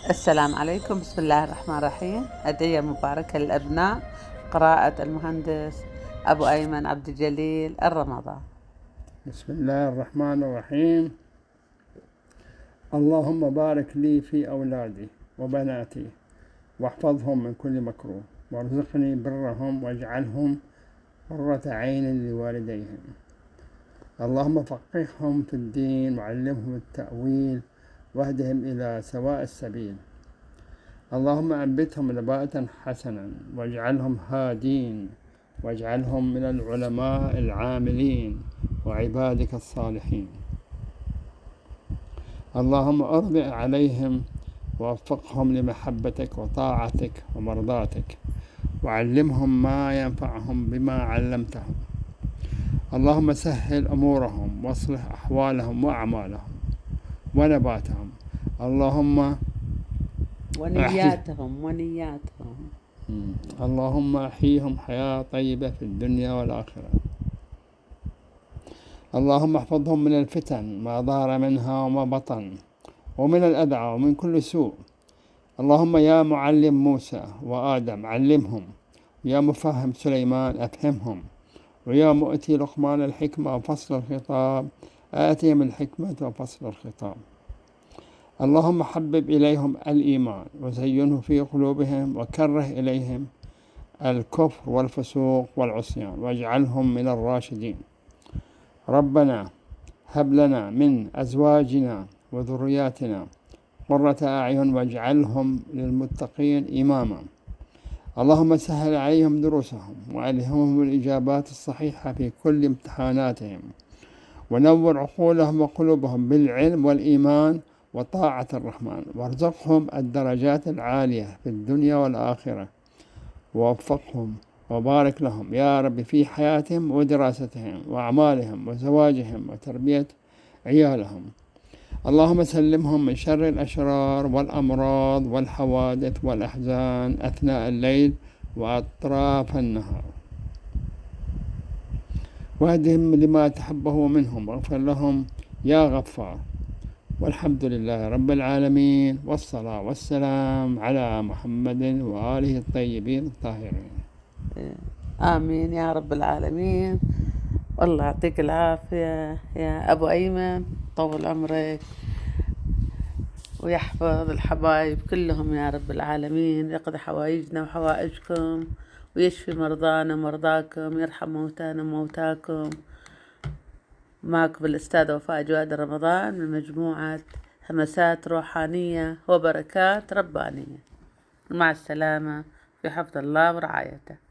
السلام عليكم. بسم الله الرحمن الرحيم. هدية مباركة للأبناء. قراءة المهندس أبو أيمن عبد الجليل الرمضان. بسم الله الرحمن الرحيم. اللهم بارك لي في أولادي وبناتي واحفظهم من كل مكروه وارزقني برهم واجعلهم قرة عين لوالديهم. اللهم فقههم في الدين وعلمهم التأويل واهدهم إلى سواء السبيل. اللهم أنبتهم نباتا حسنا واجعلهم هادين واجعلهم من العلماء العاملين وعبادك الصالحين. اللهم أرضع عليهم ووفقهم لمحبتك وطاعتك ومرضاتك وعلمهم ما ينفعهم بما علمتهم. اللهم سهل أمورهم واصلح أحوالهم وأعمالهم ونباتهم. اللهم اللهم أحييهم حياة طيبة في الدنيا والآخرة. اللهم احفظهم من الفتن ما ظهر منها وما بطن ومن الأذى ومن كل سوء. اللهم يا معلم موسى وآدم علمهم، ويا مفهم سليمان أفهمهم، ويا مؤتي لقمان الحكمة وفصل الخطاب آتهم الحكمة وفصل الخطاب. اللهم حبب إليهم الإيمان وزينه في قلوبهم وكره إليهم الكفر والفسوق والعصيان واجعلهم من الراشدين. ربنا هب لنا من أزواجنا وذرياتنا قرة أعين واجعلهم للمتقين إماما. اللهم سهل عليهم دروسهم وألهمهم الإجابات الصحيحة في كل امتحاناتهم، ونور عقولهم وقلوبهم بالعلم والإيمان وطاعة الرحمن، وارزقهم الدرجات العالية في الدنيا والآخرة، ووفقهم وبارك لهم يا رب في حياتهم ودراستهم وأعمالهم وزواجهم وتربية عيالهم. اللهم سلمهم من شر الأشرار والأمراض والحوادث والأحزان أثناء الليل وأطراف النهار، واهدهم لما تحبه منهم واغفر لهم يا غفار. والحمد لله رب العالمين، والصلاة والسلام على محمد وآله الطيبين الطاهرين. آمين يا رب العالمين. والله يعطيك العافية يا أبو أيمن، طول عمرك ويحفظ الحبايب كلهم يا رب العالمين، يقضي حوائجنا وحوائجكم ويشفي مرضانا ومرضاكم، يرحم موتانا وموتاكم. معكم الأستاذة وفاء جواد رمضان من مجموعة همسات روحانية وبركات ربانية. مع السلامة في حفظ الله ورعايته.